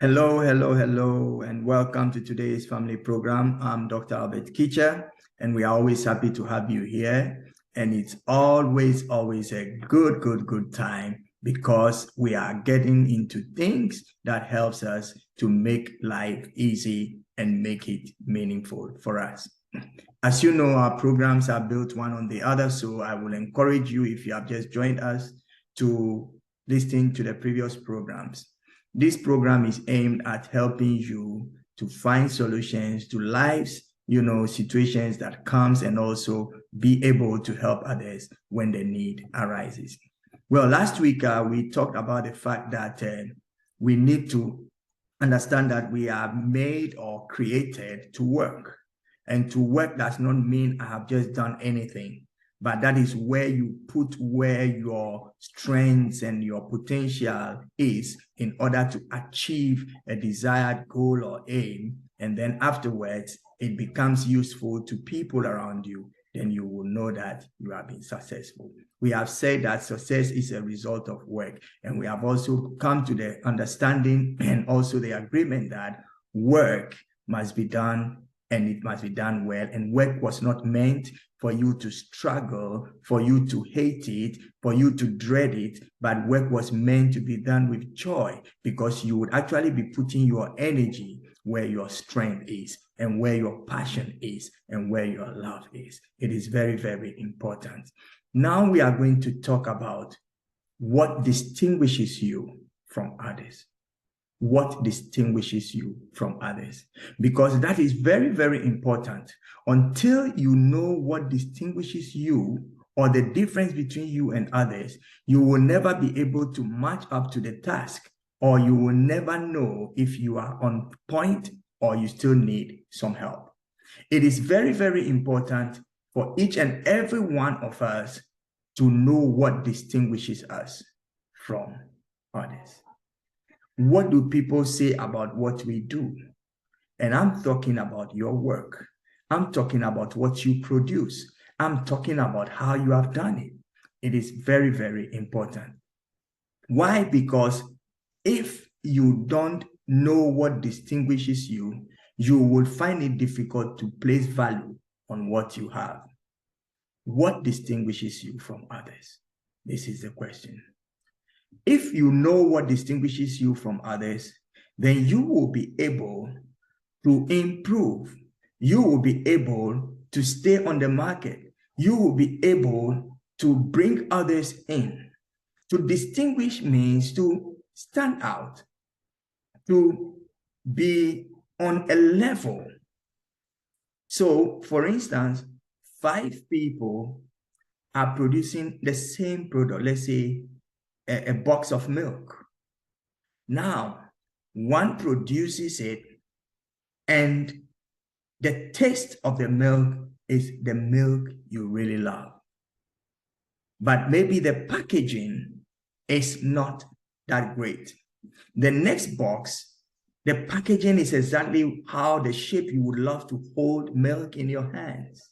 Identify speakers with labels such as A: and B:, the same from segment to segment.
A: Hello, hello, hello, and welcome to today's family program. I'm Dr. Albert Kitcher, and we are always happy to have you here. And it's always a good time because we are getting into things that helps us to make life easy and make it meaningful for us. As you know, our programs are built one on the other, so I will encourage you, if you have just joined us, to listen to the previous programs. This program is aimed at helping you to find solutions to life's, situations that comes, and also be able to help others when the need arises. Well, last week we talked about the fact that we need to understand that we are made or created to work. And to work does not mean I have just done anything, but that is where you put where your strengths and your potential is in order to achieve a desired goal or aim. And then afterwards, it becomes useful to people around you. Then you will know that you have been successful. We have said that success is a result of work. And we have also come to the understanding and also the agreement that work must be done, and it must be done well. And work was not meant for you to struggle, for you to hate it, for you to dread it, but work was meant to be done with joy, because you would actually be putting your energy where your strength is, and where your passion is, and where your love is. It is very important. Now we are going to talk about what distinguishes you from others. What distinguishes you from others? Because that is very important. Until you know what distinguishes you, or the difference between you and others, you will never be able to match up to the task, or you will never know if you are on point or you still need some help. It is very important for each and every one of us to know what distinguishes us from others. What do people say about what we do? And I'm talking about your work. I'm talking about what you produce. I'm talking about how you have done it. It is very important. Why? Because if you don't know what distinguishes you, you will find it difficult to place value on what you have. What distinguishes you from others? This is the question. If you know what distinguishes you from others, then you will be able to improve. You will be able to stay on the market. You will be able to bring others in. To distinguish means to stand out, to be on a level. So, for instance, 5 people are producing the same product, let's say a box of milk. Now, one produces it, and the taste of the milk is the milk you really love. But maybe the packaging is not that great. The next box, the packaging is exactly how the shape you would love to hold milk in your hands.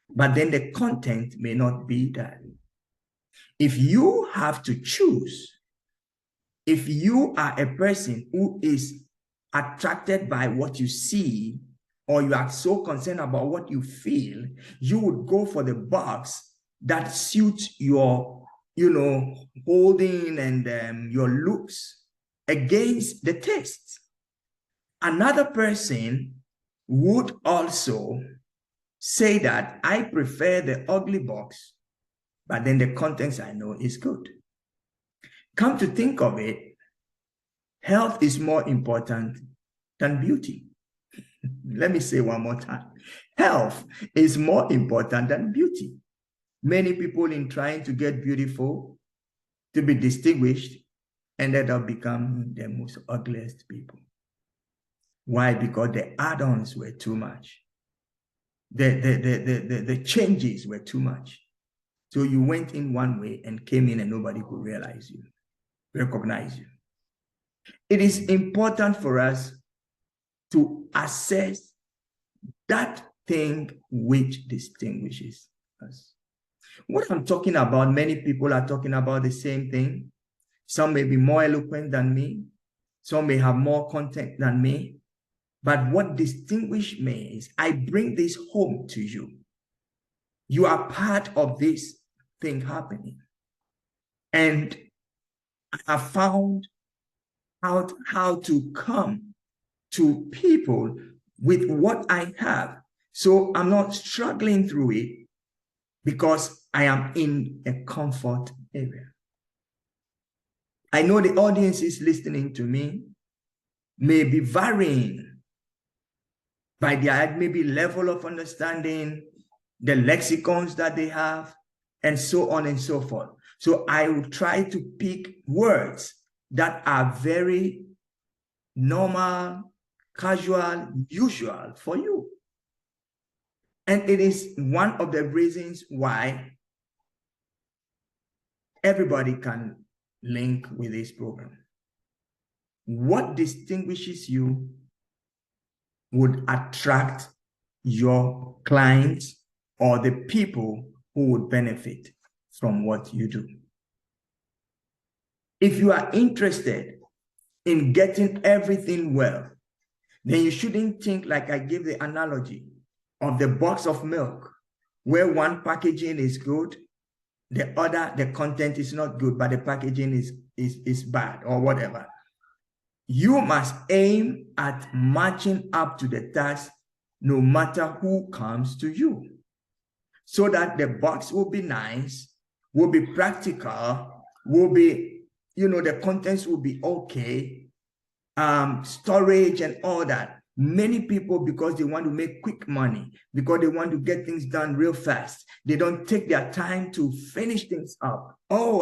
A: But then the content may not be that. If you have to choose, if you are a person who is attracted by what you see, or you are so concerned about what you feel, you would go for the box that suits your, holding and your looks against the taste. Another person would also say that I prefer the ugly box, but then the contents I know is good. Come to think of it, health is more important than beauty. Let me say one more time. Health is more important than beauty. Many people, in trying to get beautiful, to be distinguished, ended up becoming the most ugliest people. Why? Because the add-ons were too much. The changes were too much. So you went in one way and came in and nobody could recognize you. It is important for us to assess that thing which distinguishes us. What I'm talking about, many people are talking about the same thing. Some may be more eloquent than me. Some may have more content than me. But what distinguishes me is I bring this home to you. You are part of this thing happening. And I have found out how to come to people with what I have. So I'm not struggling through it because I am in a comfort area. I know the audience is listening to me may be varying by their maybe level of understanding, the lexicons that they have, and so on and so forth. So I will try to pick words that are very normal, casual, usual for you. And it is one of the reasons why everybody can link with this program. What distinguishes you would attract your clients or the people who would benefit from what you do. If you are interested in getting everything well, then you shouldn't think like I gave the analogy of the box of milk, where one packaging is good, the other, the content is not good, but the packaging is bad or whatever. You must aim at matching up to the task no matter who comes to you, so that the box will be nice, will be practical, will be, the contents will be okay, storage and all that. Many people, because they want to make quick money, because they want to get things done real fast, they don't take their time to finish things up. Oh,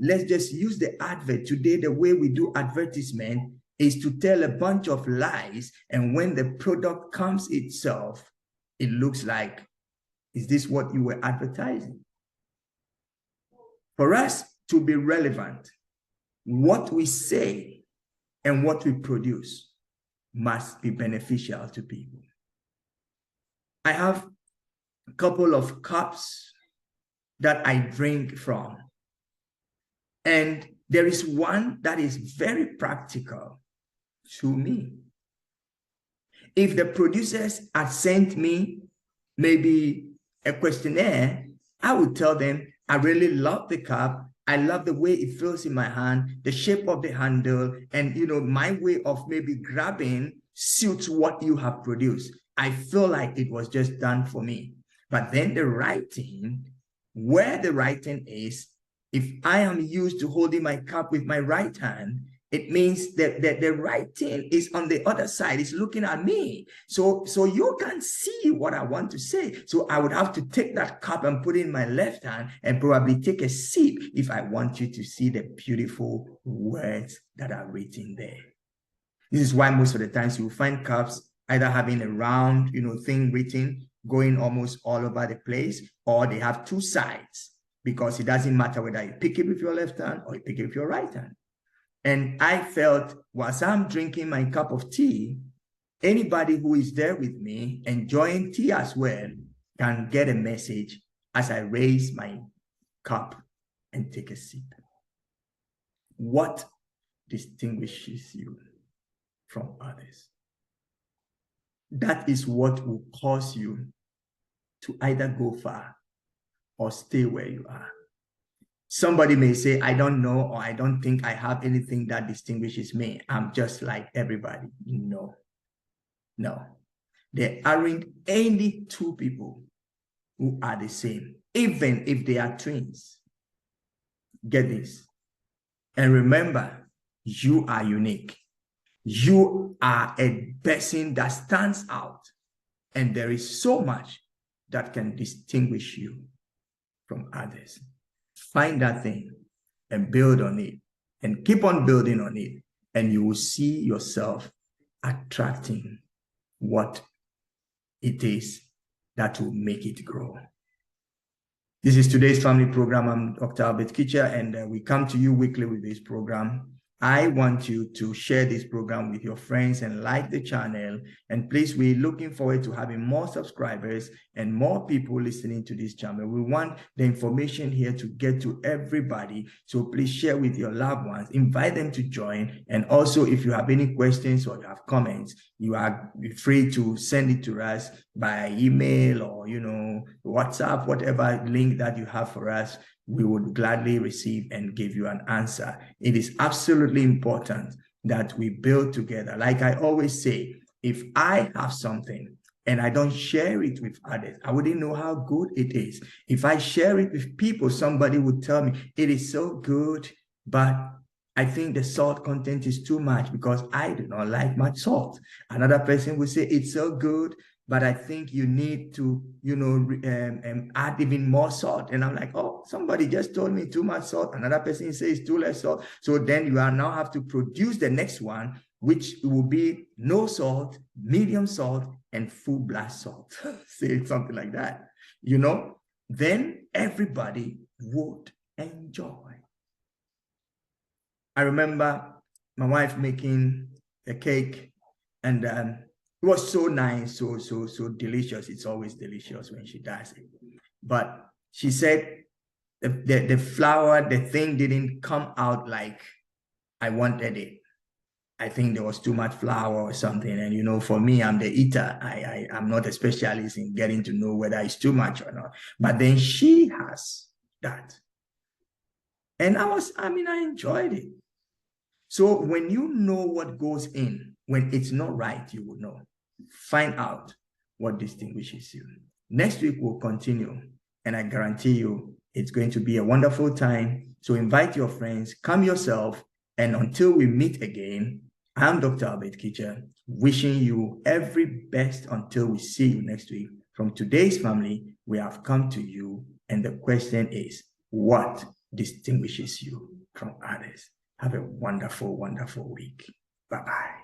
A: let's just use the advert. Today, the way we do advertisement is to tell a bunch of lies, and when the product comes itself, it looks like, is this what you were advertising? For us to be relevant, what we say and what we produce must be beneficial to people. I have a couple of cups that I drink from, and there is one that is very practical to me. If the producers had sent me maybe a questionnaire, I would tell them, I really love the cup. I love the way it feels in my hand, the shape of the handle, and my way of maybe grabbing suits what you have produced. I feel like it was just done for me. But then the writing, where the writing is, if I am used to holding my cup with my right hand, it means that the writing is on the other side. It's looking at me. So you can see what I want to say. So I would have to take that cup and put it in my left hand and probably take a sip if I want you to see the beautiful words that are written there. This is why most of the times you will find cups either having a round, thing written, going almost all over the place, or they have two sides, because it doesn't matter whether you pick it with your left hand or you pick it with your right hand. And I felt, whilst I'm drinking my cup of tea, anybody who is there with me enjoying tea as well can get a message as I raise my cup and take a sip. What distinguishes you from others? That is what will cause you to either go far or stay where you are. Somebody may say, I don't know, or I don't think I have anything that distinguishes me. I'm just like everybody. No. There aren't any two people who are the same, even if they are twins. Get this. And remember, you are unique. You are a person that stands out. And there is so much that can distinguish you from others. Find that thing and build on it and keep on building on it, and you will see yourself attracting what it is that will make it grow. This is today's family program. I'm Dr. Albert Kitcher, and we come to you weekly with this program. I want you to share this program with your friends and like the channel. And please, we're looking forward to having more subscribers and more people listening to this channel. We want the information here to get to everybody. So please share with your loved ones, invite them to join. And also, if you have any questions or you have comments, you are free to send it to us by email or, WhatsApp, whatever link that you have for us. We would gladly receive and give you an answer. It is absolutely important that we build together. Like I always say, if I have something and I don't share it with others, I wouldn't know how good it is. If I share it with people, somebody would tell me, it is so good, but I think the salt content is too much because I do not like much salt. Another person would say, it's so good, but I think you need to, add even more salt. And I'm like, oh, somebody just told me too much salt. Another person says too less salt. So then you are now have to produce the next one, which will be no salt, medium salt, and full blast salt. Say something like that, then everybody would enjoy. I remember my wife making a cake, and it was so nice, so delicious. It's always delicious when she does it. But she said the flour, the thing didn't come out like I wanted it. I think there was too much flour or something. And, for me, I'm the eater. I'm not a specialist in getting to know whether it's too much or not. But then she has that. And I enjoyed it. So when you know what goes in, when it's not right, you will know. Find out what distinguishes you. Next week, we'll continue. And I guarantee you, it's going to be a wonderful time. So invite your friends, come yourself. And until we meet again, I'm Dr. Albert Kitcher, wishing you every best until we see you next week. From today's family, we have come to you. And the question is, what distinguishes you from others? Have a wonderful, wonderful week. Bye-bye.